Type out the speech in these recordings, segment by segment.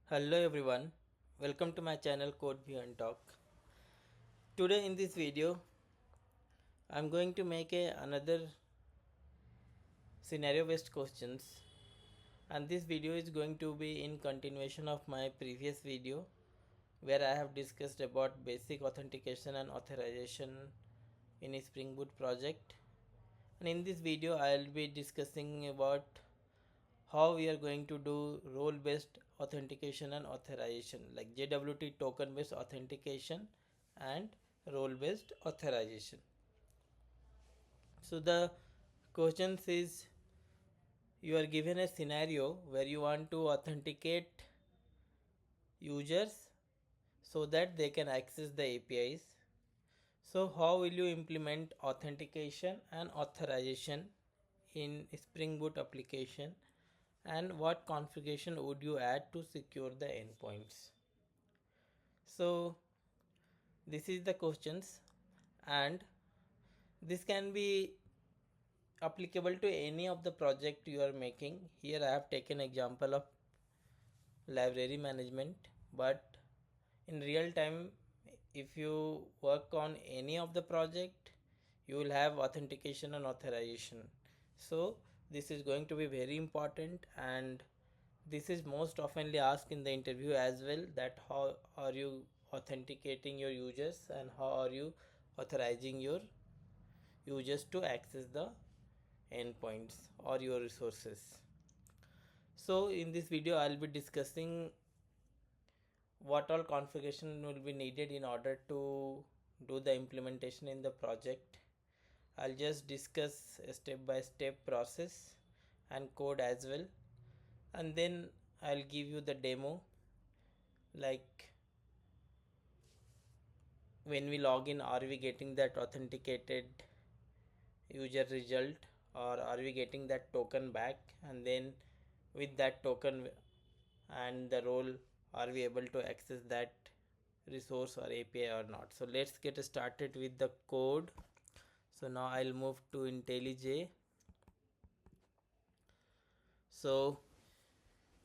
Hello everyone, welcome to my channel Code View and Talk. Today in this video, I am going to make another scenario based questions, and this video is going to be in continuation of my previous video where I have discussed about basic authentication and authorization in a Spring Boot project. And in this video I will be discussing about how we are going to do role based authentication and authorization, like JWT token based authentication and role based authorization. So the question is, you are given a scenario where you want to authenticate users so that they can access the APIs. So how will you implement authentication and authorization in Spring Boot application, and what configuration would you add to secure the endpoints? So this is the questions, and this can be applicable to any of the project you are making. Here I have taken example of library management, but in real time if you work on any of the project you will have authentication and authorization. So this is going to be very important, and this is most oftenly asked in the interview as well, that how are you authenticating your users and how are you authorizing your users to access the endpoints or your resources. So in this video I'll be discussing what all configuration will be needed in order to do the implementation in the project. I'll just discuss a step by step process and code as well, and then I'll give you the demo, like when we log in, are we getting that authenticated user result, or are we getting that token back, and then with that token and the role, are we able to access that resource or API or not. So let's get started with the code. So now I'll move to IntelliJ. So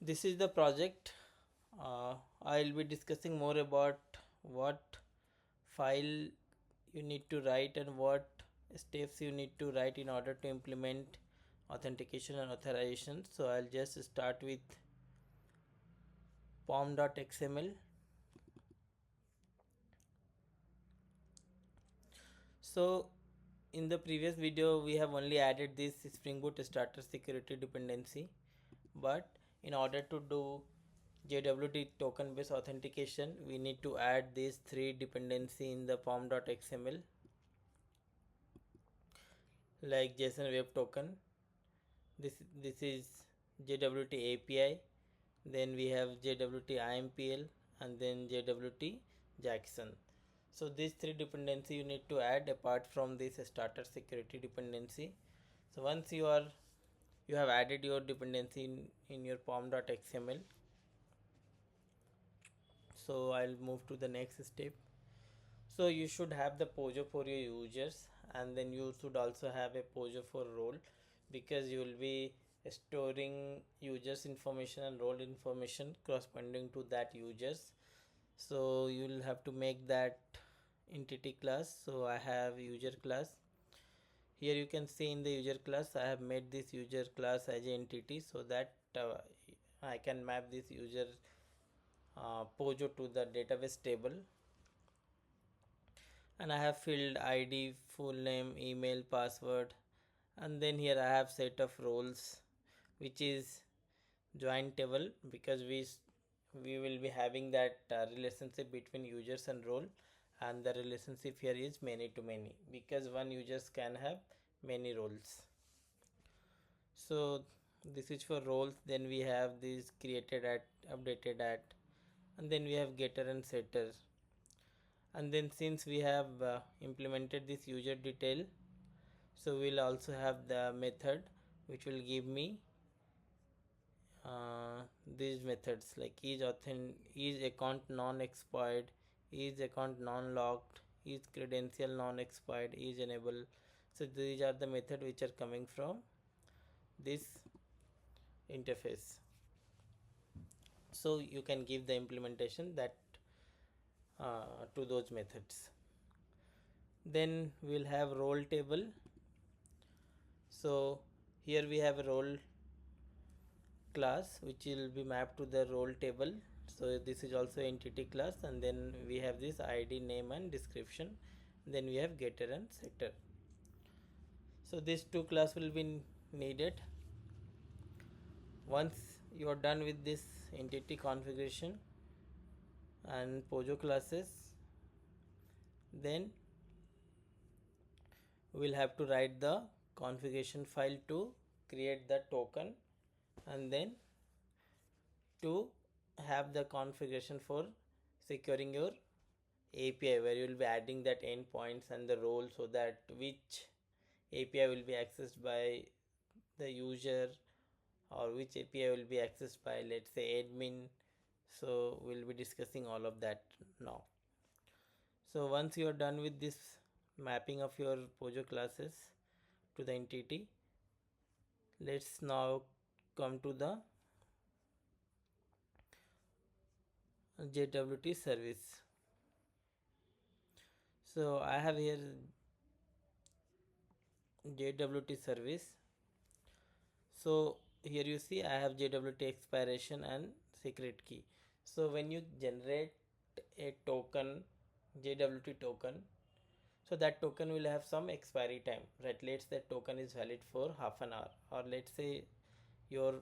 this is the project. I'll be discussing more about what file you need to write and what steps you need to write in order to implement authentication and authorization. So I'll just start with pom.xml. So in the previous video we have only added this Spring Boot starter security dependency, but in order to do JWT token based authentication we need to add these three dependency in the pom.xml, like JSON web token. This is JWT API, then we have JWT IMPL, and then JWT Jackson. So these three dependency you need to add apart from this starter security dependency. So once you have added your dependency in your pom.xml, so I'll move to the next step. So you should have the POJO for your users, and then you should also have a POJO for role, because you will be storing users information and role information corresponding to that users. So you will have to make that entity class. So I have user class. Here you can see in the user class I have made this user class as an entity, so that I can map this user POJO to the database table. And I have filled ID, full name, email, password, and then here I have set of roles, which is join table, because we will be having that relationship between users and role, and the relationship here is many to many, because one users can have many roles. So this is for roles. Then we have this created at, updated at, and then we have getter and setter. And then since we have implemented this user detail, so we'll also have the method which will give me these methods, like is account non-expired, is account non-locked, is credential non-expired, is enable. So these are the method which are coming from this interface. So you can give the implementation that to those methods. Then we'll have role table. So here we have a role class which will be mapped to the role table. So this is also entity class, and then we have this id, name and description. Then we have getter and setter. So these two class will be needed. Once you are done with this entity configuration and Pojo classes, then we'll have to write the configuration file to create the token, and then to have the configuration for securing your API, where you will be adding that endpoints and the role, so that which API will be accessed by the user, or which API will be accessed by, let's say, admin. So we'll be discussing all of that now. So once you are done with this mapping of your Pojo classes to the entity, let's now come to the JWT service. So I have here JWT service. So here you see I have JWT expiration and secret key. So when you generate a token, JWT token, so that token will have some expiry time, right? Let's say that token is valid for half an hour, or let's say your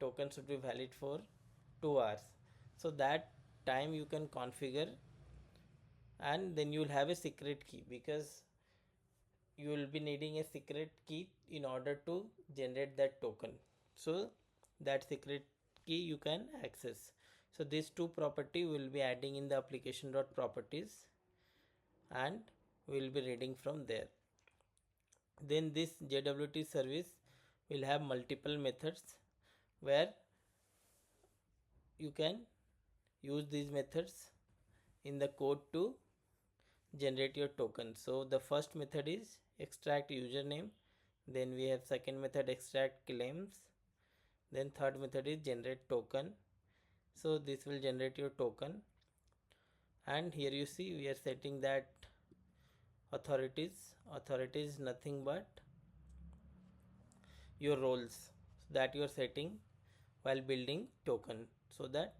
token should be valid for 2 hours. So that time you can configure, and then you will have a secret key, because you will be needing a secret key in order to generate that token. So that secret key you can access. So these two property will be adding in the application.properties, and we will be reading from there. Then this JWT service will have multiple methods, where you can use these methods in the code to generate your token. So the first method is extract username, then we have second method extract claims, then third method is generate token. So this will generate your token, and here you see we are setting that authority is nothing but your roles that you are setting while building token, so that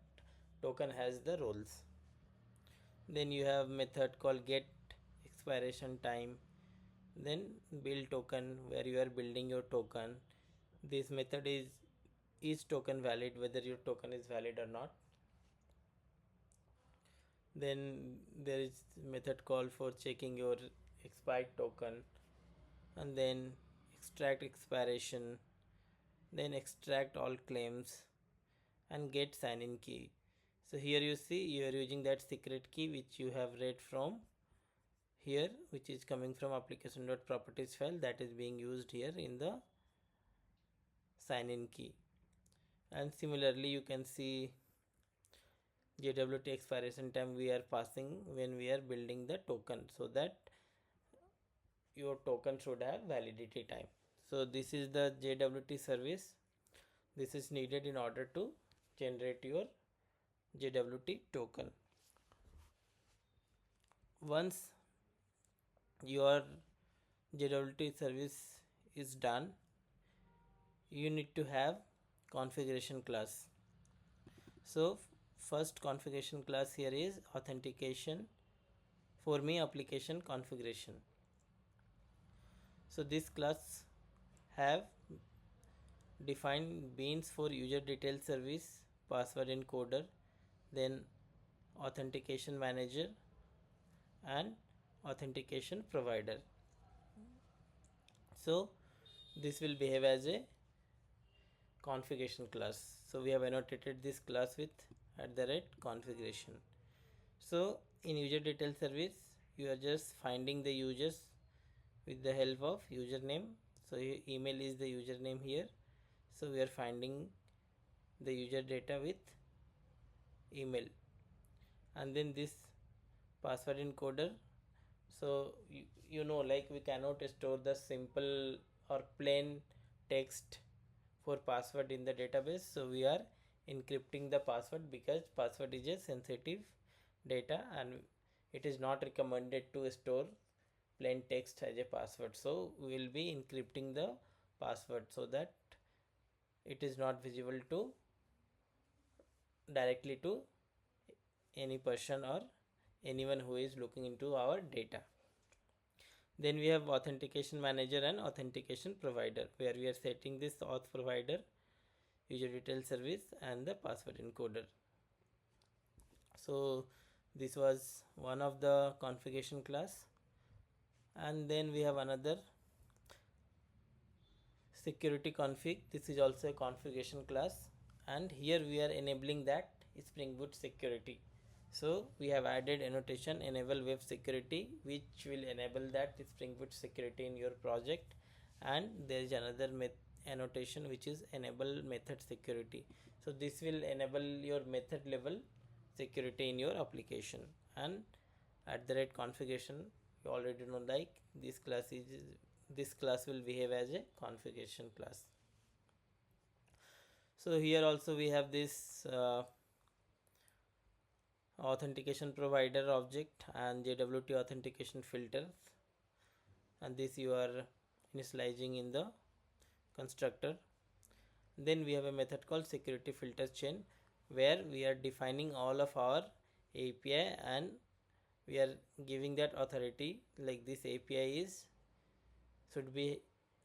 token has the roles. Then you have method called get expiration time, then build token, where you are building your token. This method is token valid, whether your token is valid or not. Then there is method call for checking your expired token, and then extract expiration, then extract all claims, and get sign in key. So here you see you are using that secret key which you have read from here, which is coming from application.properties file, that is being used here in the sign in key. And similarly you can see JWT expiration time we are passing when we are building the token, so that your token should have validity time. So this is the JWT service. This is needed in order to generate your JWT token. Once your JWT service is done, you need to have configuration class. So first configuration class here is authentication for me application configuration. So this class have defined beans for user detail service, password encoder, then authentication manager, and authentication provider. So this will behave as a configuration class. So we have annotated this class with @configuration. So in user detail service you are just finding the users with the help of username. So email is the username here. So we are finding the user data with email, and then this password encoder. So you know, like, we cannot store the simple or plain text for password in the database, so we are encrypting the password, because password is a sensitive data and it is not recommended to store plain text as a password. So we will be encrypting the password so that it is not visible to directly to any person or anyone who is looking into our data. Then we have authentication manager and authentication provider, where we are setting this auth provider, user detail service, and the password encoder. So this was one of the configuration class. And then we have another security config. This is also a configuration class, and here we are enabling that Spring Boot security. So we have added annotation enable web security, which will enable that Spring Boot security in your project. And there is another annotation which is enable method security. So this will enable your method level security in your application. And at the rate configuration, you already know, like this class will behave as a configuration class. So here also we have this authentication provider object and JWT authentication filters, and this you are initializing in the constructor. Then we have a method called security filter chain, where we are defining all of our API and we are giving that authority, like this API is should be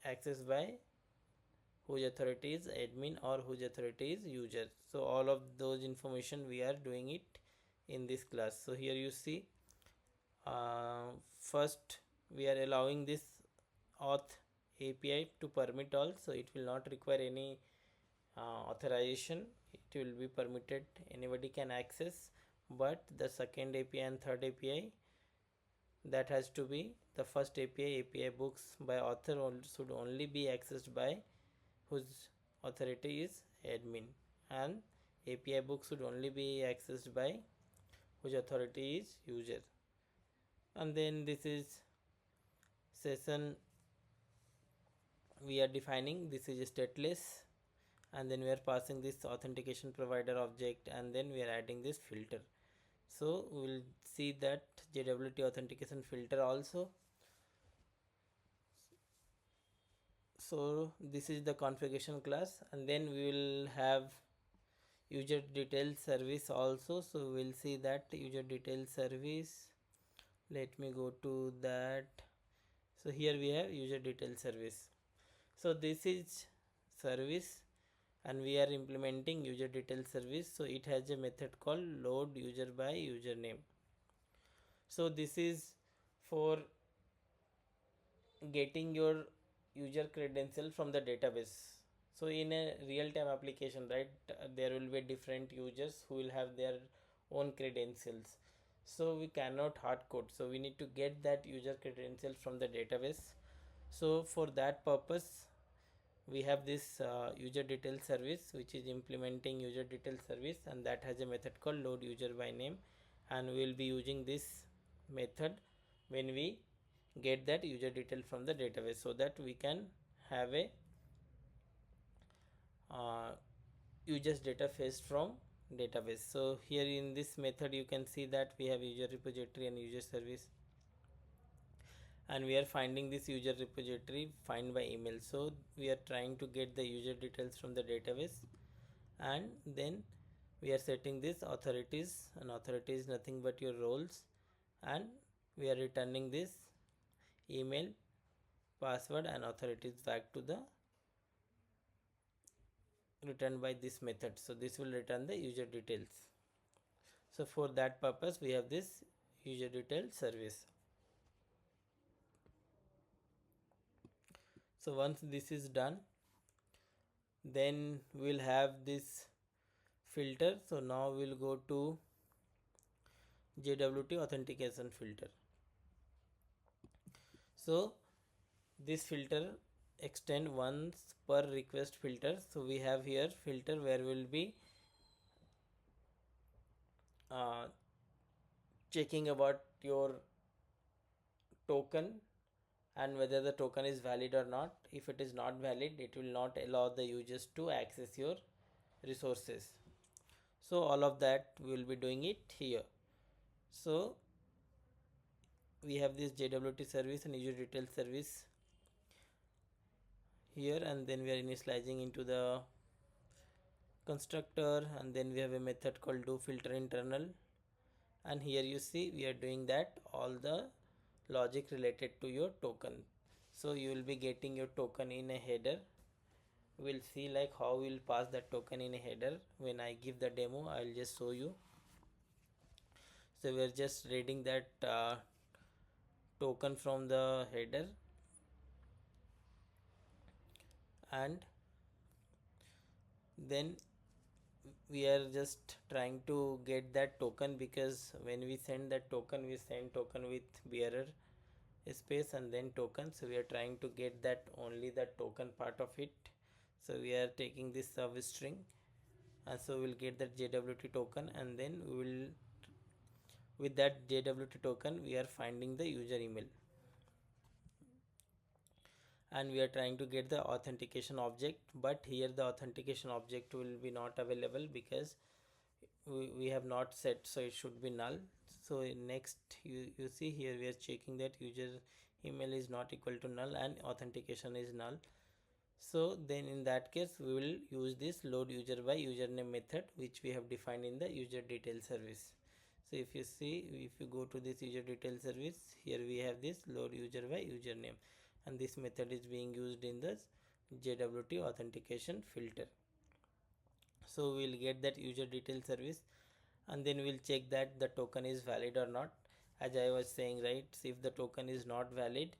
accessed by whose authority is admin or whose authority is user. So all of those information we are doing it in this class. So here you see, first we are allowing this auth API to permit all, so it will not require any authorization. It will be permitted, anybody can access. But the second API and third API, that has to be the first API books by author should only be accessed by whose authority is admin, and API book should only be accessed by whose authority is user. And then this is session, we are defining this is stateless, and then we are passing this authentication provider object, and then we are adding this filter. So we will see that JWT authentication filter also. So this is the configuration class, and then we will have user detail service also. So we'll see that user detail service, let me go to that. So here we have user detail service. So this is service and we are implementing user detail service. So it has a method called load user by username. So this is for getting your user credential from the database. So in a real-time application, right, there will be different users who will have their own credentials. So we cannot hard code, so we need to get that user credential from the database. So for that purpose, we have this user detail service, which is implementing user detail service, and that has a method called load user by name, and we will be using this method when we get that user detail from the database, so that we can have a users data fetched from database. So here in this method you can see that we have user repository and user service, and we are finding this user repository find by email. So we are trying to get the user details from the database, and then we are setting this authorities, and authority is nothing but your roles, and we are returning this email, password, and authorities back to the returned by this method. So this will return the user details. So for that purpose we have this user detail service. So once this is done, then we'll have this filter. So now we'll go to JWT authentication filter. So this filter extend once per request filter. So we have here filter where we'll be checking about your token and whether the token is valid or not. If it is not valid, it will not allow the users to access your resources. So all of that we will be doing it here. So we have this JWT service and user detail service here, and then we are initializing into the constructor, and then we have a method called do filter internal, and here you see we are doing that all the logic related to your token. So you will be getting your token in a header. We'll see like how we'll pass that token in a header. When I give the demo, I'll just show you. So we're just reading that token from the header, and then we are just trying to get that token, because when we send that token, we send token with bearer space and then token. So we are trying to get that only the token part of it. So we are taking this service string, and so we'll get that JWT token, and then we will, with that JWT token, we are finding the user email, and we are trying to get the authentication object. But here the authentication object will be not available because we have not set, so it should be null. So next you see here we are checking that user email is not equal to null and authentication is null. So then in that case we will use this load user by username method, which we have defined in the user detail service. So if you see, if you go to this user detail service, here we have this load user by username, and this method is being used in the JWT authentication filter. So we'll get that user detail service, and then we'll check that the token is valid or not. As I was saying, right, if the token is not valid,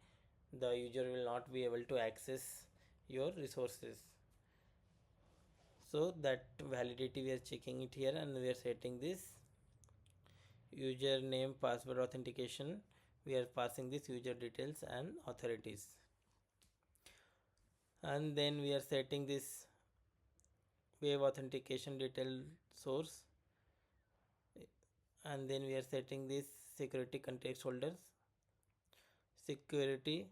the user will not be able to access your resources. So that validity we are checking it here, and we are setting this username password authentication. We are passing this user details and authorities, and then we are setting this web authentication detail source, and then we are setting this security context holders security,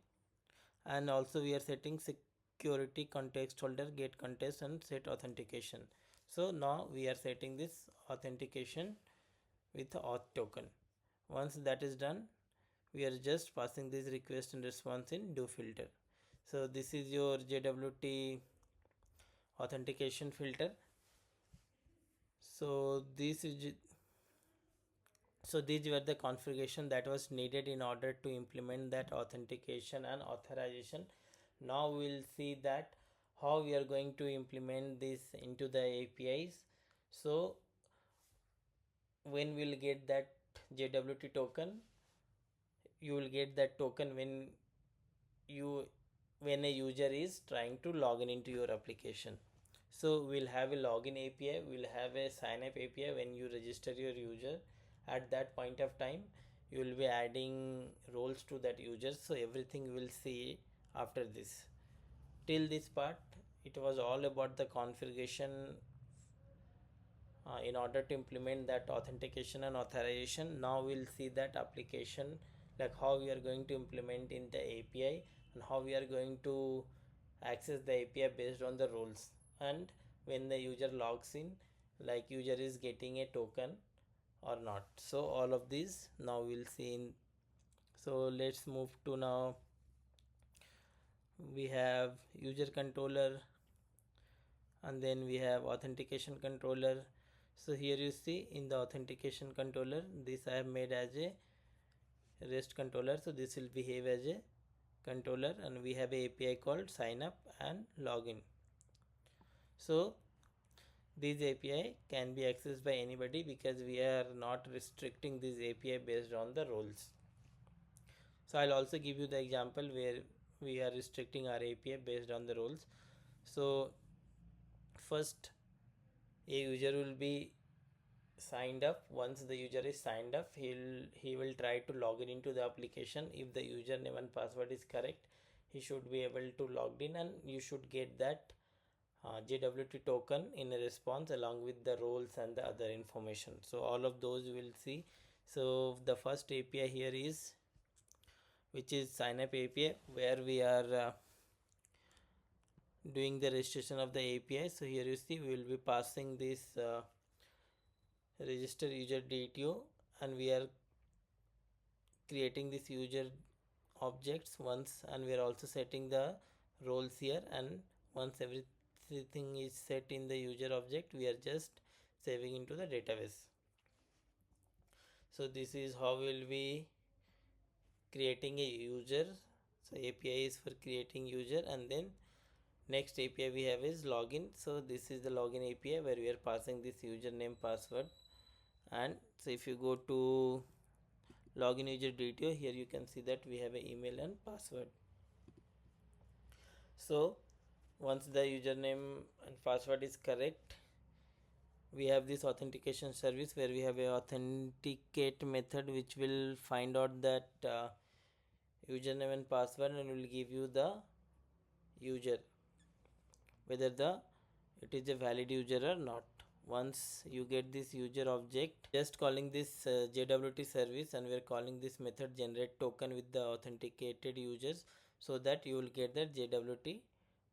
and also we are setting security context holder get context and set authentication. So now we are setting this authentication with auth token. Once that is done, we are just passing this request and response in do filter. So this is your JWT authentication filter. So these were the configuration that was needed in order to implement that authentication and authorization. Now we'll see that how we are going to implement this into the APIs. So when we'll get that JWT token, you will get that token when a user is trying to log in into your application. So we'll have a login API, we'll have a sign up API. When you register your user, at that point of time you will be adding roles to that user. So everything we'll see after this. Till this part, it was all about the configuration in order to implement that authentication and authorization. Now we'll see that application, like how we are going to implement in the API, and how we are going to access the API based on the rules, and when the user logs in, like user is getting a token or not. So all of these now we'll see in. So let's move to now. We have user controller, and then we have authentication controller. So here you see in the authentication controller, this I have made as a REST controller. So this will behave as a controller, and we have a API called sign up and login. So this API can be accessed by anybody because we are not restricting this API based on the roles. So I'll also give you the example where we are restricting our API based on the roles. So first, a user will be signed up. Once the user is signed up, he will try to log in into the application. If the username and password is correct, he should be able to log in, and you should get that JWT token in a response along with the roles and the other information. So all of those we will see. So the first API here is, which is sign up API, where we are doing the registration of the API. So here you see we will be passing this register user DTO, and we are creating this user objects once, and we are also setting the roles here, and once everything is set in the user object, we are just saving into the database. So this is how we'll be creating a user. So API is for creating user, and then next API we have is login. So this is the login API where we are passing this username password. And so if you go to login user detail, here you can see that we have an email and password. So once the username and password is correct, we have this authentication service where we have a authenticate method which will find out that username and password, and will give you the user, whether the it is a valid user or not. Once you get this user object, just calling this JWT service, and we are calling this method generate token with the authenticated users, so that you will get that JWT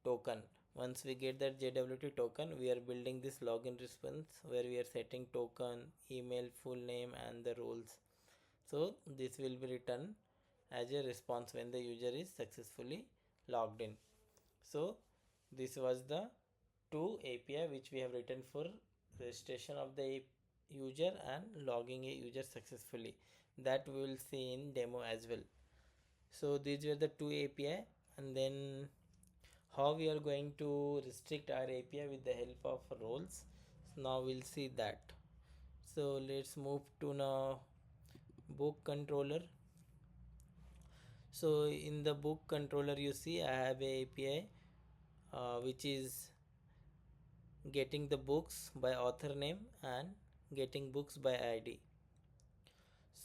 token. Once we get that JWT token, we are building this login response where we are setting token, email, full name, and the roles. So this will be returned as a response when the user is successfully logged in. So this was the two API which we have written for registration of the user and logging a user successfully, that we will see in demo as well. So these were the two API, and then how we are going to restrict our API with the help of roles. So now we'll see that. So let's move to now book controller. So in the book controller, you see I have a API which is getting the books by author name and getting books by ID.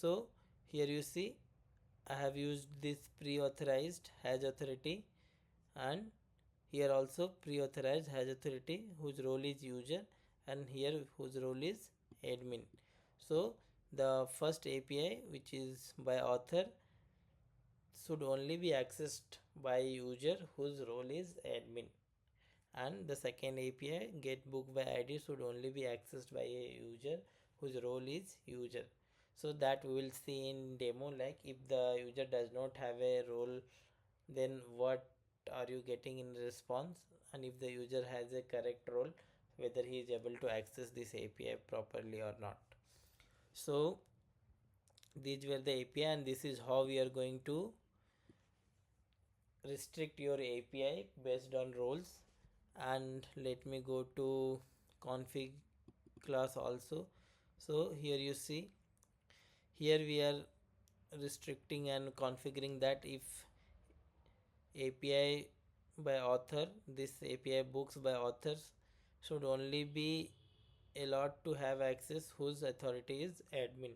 So here you see I have used this pre-authorized has authority, and here also pre-authorized has authority whose role is user, and here whose role is admin. So the first API which is by author should only be accessed by user whose role is admin, and the second API get book by ID should only be accessed by a user whose role is user. So that we will see in demo, like if the user does not have a role, then what are you getting in response, and if the user has a correct role, whether he is able to access this API properly or not. So these were the API, and this is how we are going to restrict your API based on roles. And let me go to config class also. So here you see, here we are restricting and configuring that if API by author, this API books by authors should only be allowed to have access whose authority is admin.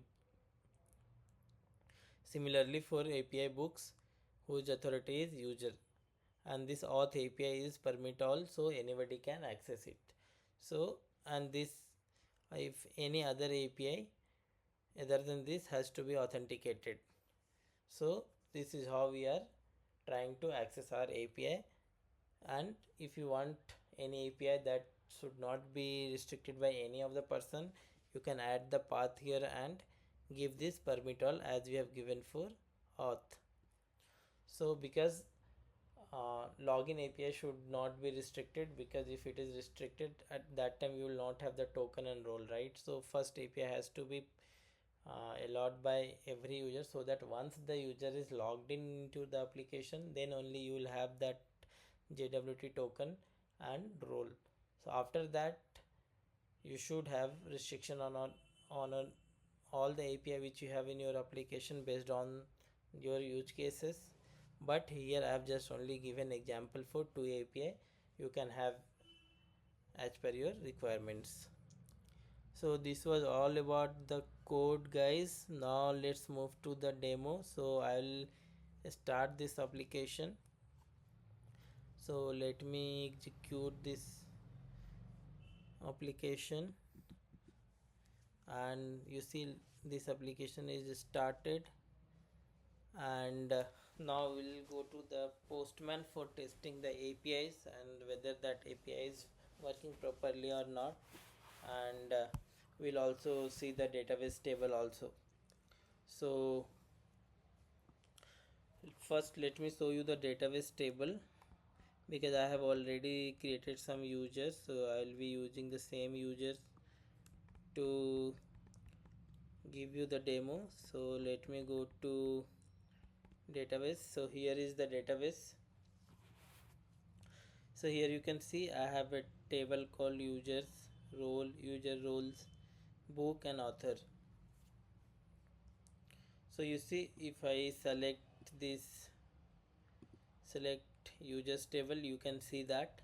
Similarly for API books whose authority is user, and this auth API is permit all, so anybody can access it. So and this, if any other API other than this has to be authenticated. So this is how we are trying to access our API. And if you want any API that should not be restricted by any of the person, you can add the path here and give this permit all as we have given for auth. So because login API should not be restricted, because if it is restricted at that time you will not have the token and role, right? So first API has to be allowed by every user, so that once the user is logged into the application, then only you will have that JWT token and role. So after that you should have restriction on all the API which you have in your application based on your use cases. But here I have just only given example for two API. You can have as per your requirements. So this was all about the code, guys. Now let's move to the demo. So I'll start this application. So let me execute this application, and you see this application is started. And now we'll go to the Postman for testing the APIs and whether that API is working properly or not. And we'll also see the database table also. So first let me show you the database table, because I have already created some users, so I'll be using the same users to give you the demo. So let me go to database. So here is the database. So here you can see I have a table called users, role, user roles, book and author. So you see, if I select users table, you can see that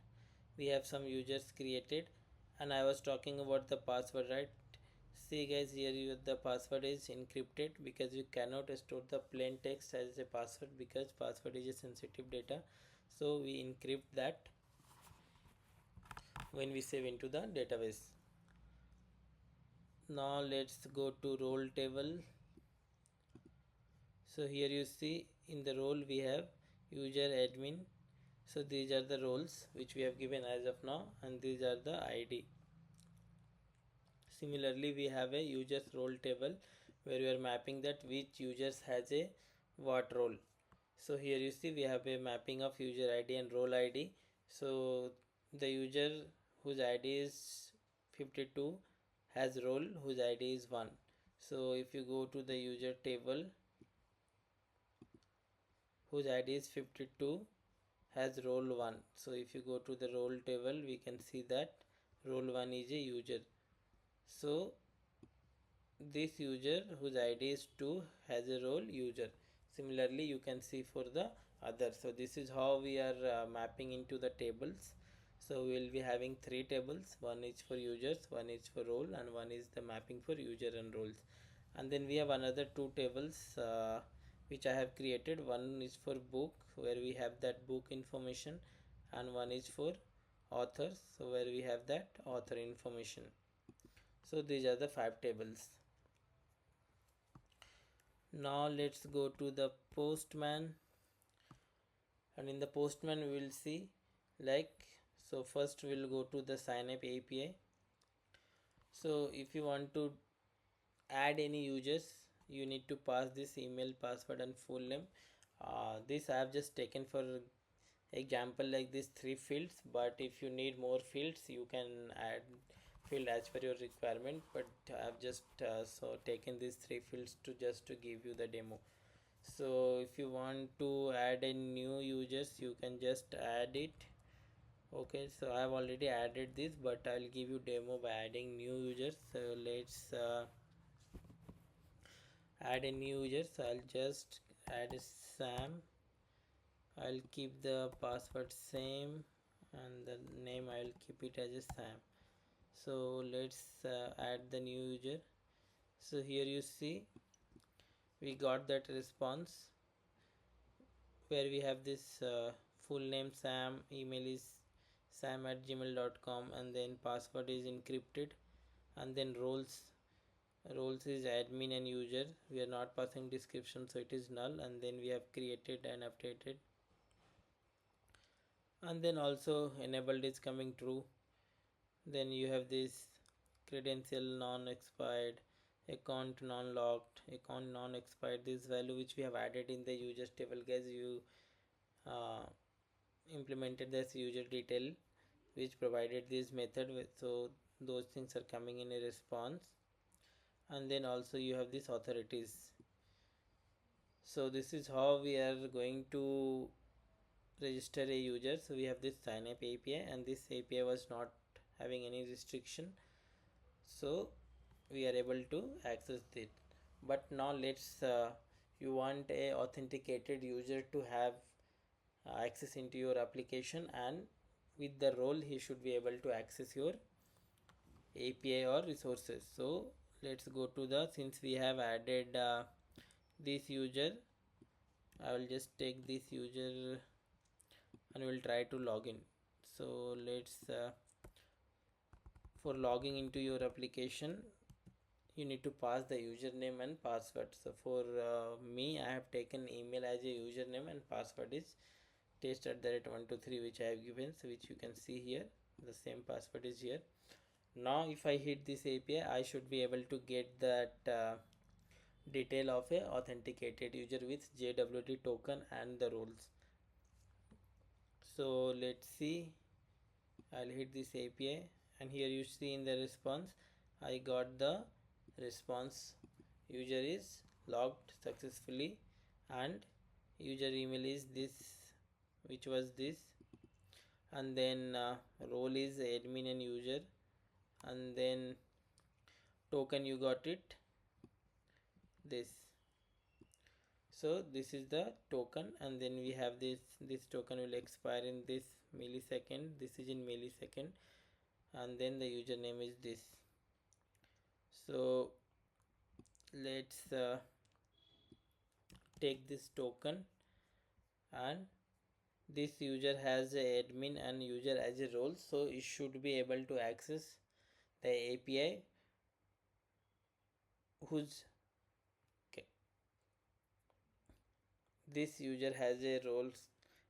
we have some users created. And I was talking about the password, right? See guys, here the password is encrypted, because you cannot store the plain text as a password, because password is a sensitive data. So we encrypt that when we save into the database. Now let's go to role table. So here you see in the role we have user, admin. So these are the roles which we have given as of now, and these are the ID. Similarly, we have a users role table where we are mapping that which users has a what role. So here you see we have a mapping of user ID and role ID. So the user whose ID is 52 has role whose ID is 1. So if you go to the user table whose ID is 52 has role 1. So if you go to the role table, we can see that role 1 is a user. So this user whose ID is 2 has a role user. Similarly, you can see for the other. So this is how we are mapping into the tables. So we will be having 3 tables. One is for users, one is for role, and one is the mapping for user and roles. And then we have another 2 tables which I have created. One is for book, where we have that book information, and one is for authors, so where we have that author information. So these are the 5 tables. Now let's go to the postman, and in the postman we will see, like, so first we'll go to the sign up API. So if you want to add any users, you need to pass this email, password and full name. This I have just taken for example, like this 3 fields, but if you need more fields you can add field as per your requirement, but I have just so taken these 3 fields to just to give you the demo. So if you want to add a new users, you can just add it. Okay, so I have already added this, but I'll give you demo by adding new users. So let's add a new user. So I'll just add a Sam. I'll keep the password same, and the name I'll keep it as a Sam. So let's add the new user. So here you see we got that response where we have this full name Sam, email is sam@gmail.com, and then password is encrypted, and then roles is admin and user. We are not passing description, so it is null, and then we have created and updated, and then also enabled is coming true. Then you have this credential non-expired, account non-locked, account non-expired, this value which we have added in the users table, guys. You uh, implemented this user detail which provided this method with, so those things are coming in a response. And then also you have this authorities. So this is how we are going to register a user. So we have this sign up API, and this API was not having any restriction, so we are able to access it. But now let's you want a authenticated user to have access into your application, and with the role he should be able to access your API or resources. So let's go to the, since we have added this user, I will just take this user and we'll try to log in. So let's for logging into your application, you need to pass the username and password. So for me, I have taken email as a username, and password is test@123, which I have given, so which you can see here. The same password is here. Now if I hit this API, I should be able to get that detail of a authenticated user with JWT token and the roles. So let's see. I'll hit this API, and here you see in the response I got the response, user is logged successfully, and user email is this, which was this, and then role is admin and user, and then token you got it this. So this is the token, and then we have this token will expire in this millisecond, this is in millisecond, and then the username is this. So let's take this token, and this user has a admin and user as a role, so it should be able to access the API whose this user has a roles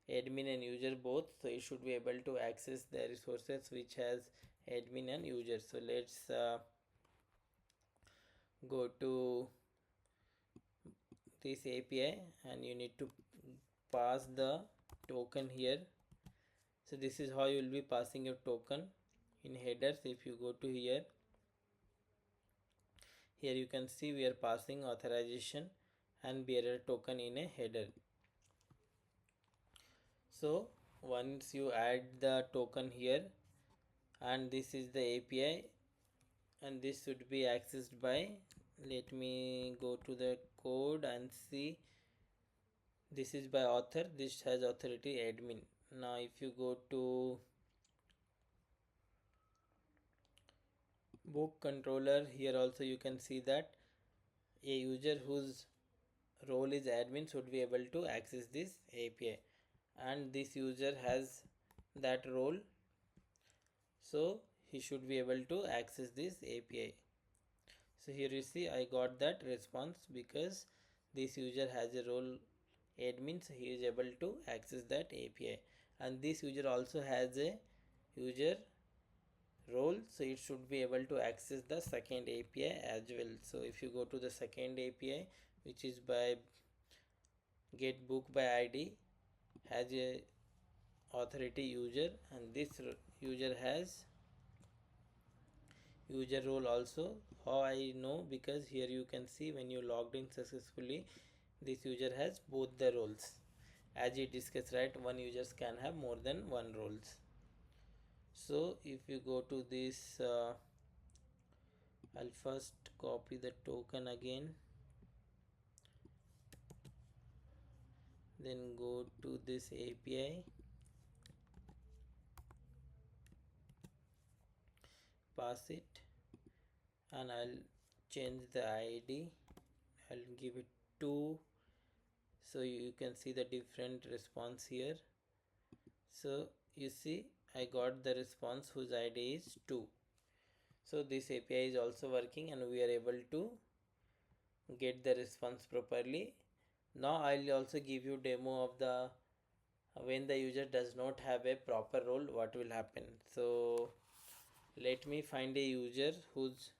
admin and user both, so it should be able to access the resources which has admin and user. So let's go to this API, and you need to pass the token here. So this is how you will be passing your token in headers. If you go to here you can see we are passing authorization and bearer token in a header. So once you add the token here, and this is the API, and this should be accessed by, let me go to the code and see, this is by author, this has authority admin. Now if you go to book controller, here also you can see that a user whose role is admin should be able to access this API, and this user has that role, so he should be able to access this API. So here you see I got that response because this user has a role admin, so he is able to access that API, and this user also has a user role, so it should be able to access the second API as well. So if you go to the second API, which is by get book by ID, has a authority user, and this user has user role also. How I know? Because here you can see when you logged in successfully, this user has both the roles. As we discussed, right, one users can have more than one roles. So if you go to this, I'll first copy the token again, then go to this API, pass it, and I'll change the ID, I'll give it 2, so you can see the different response here. So you see I got the response whose ID is 2. So this API is also working, and we are able to get the response properly. Now I'll also give you demo of the when the user does not have a proper role, what will happen. So let me find a user whose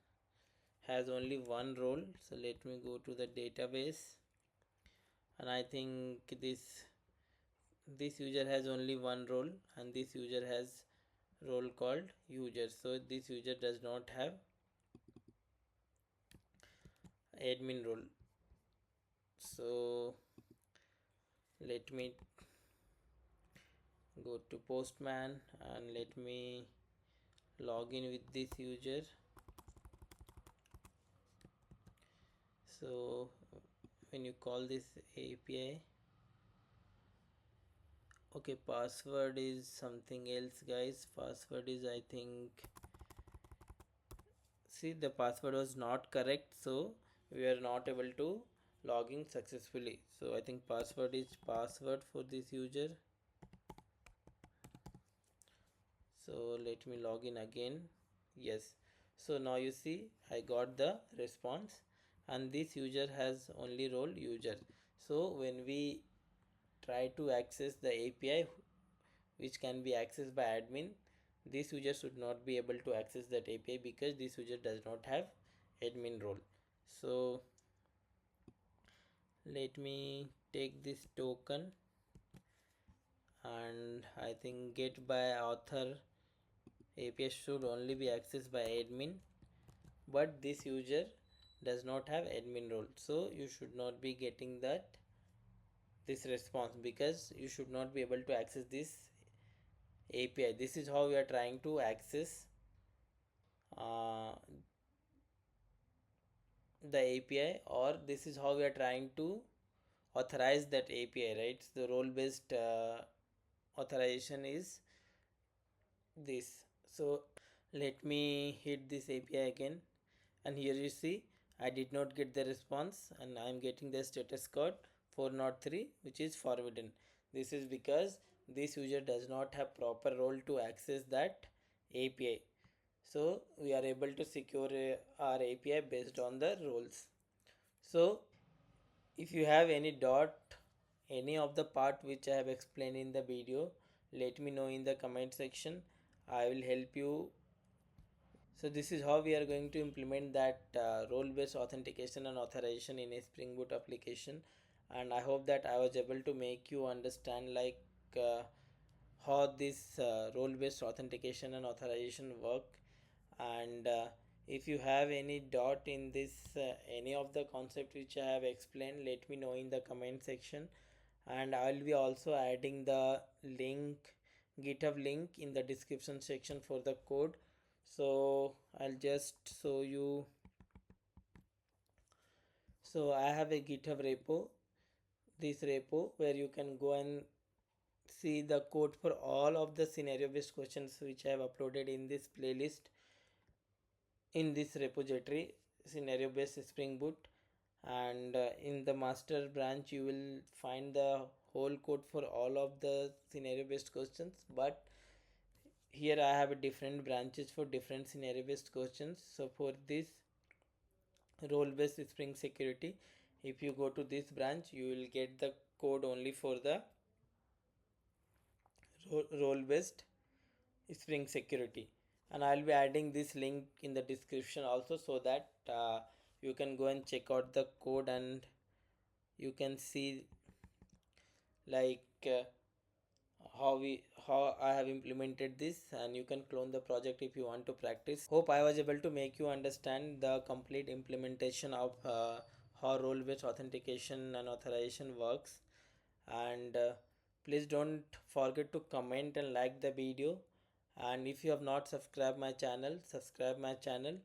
has only one role. So let me go to the database, and I think this user has only one role, and this user has role called user, so this user does not have admin role. So let me go to postman, and let me log in with this user. So when you call this API, okay, password is something else, guys. Password is, I think, see, the password was not correct, so we are not able to log in successfully. So I think password is password for this user. So let me log in again. Yes, so now you see I got the response, and this user has only role user. So when we try to access the API which can be accessed by admin, this user should not be able to access that API because this user does not have admin role. So let me take this token, and I think get by author API should only be accessed by admin, but this user does not have admin role, so you should not be getting this response because you should not be able to access this API. This is how we are trying to access uh, the API, or this is how we are trying to authorize that API, right? So the role based authorization is this. So let me hit this API again, and here you see I did not get the response, and I am getting the status code 403, which is forbidden. This is because this user does not have proper role to access that API. So we are able to secure our API based on the roles. So if you have any doubt, any of the part which I have explained in the video, let me know in the comment section. I will help you. So this is how we are going to implement that role-based authentication and authorization in a Spring Boot application. And I hope that I was able to make you understand like how this role-based authentication and authorization work. And if you have any doubt in this any of the concept which I have explained, let me know in the comment section, and I will be also adding the link, GitHub link in the description section for the code. So I'll just show you. So I have a GitHub repo, this repo where you can go and see the code for all of the scenario based questions which I have uploaded in this playlist in this repository, scenario based Spring Boot. And in the master branch you will find the whole code for all of the scenario based questions, but here I have different branches for different scenario based questions. So for this role based Spring security, if you go to this branch you will get the code only for the role based Spring security, and I'll be adding this link in the description also, so that you can go and check out the code, and you can see like how I have implemented this, and you can clone the project if you want to practice. Hope I was able to make you understand the complete implementation of how role based authentication and authorization works. And please don't forget to comment and like the video, and if you have not subscribed my channel, subscribe my channel.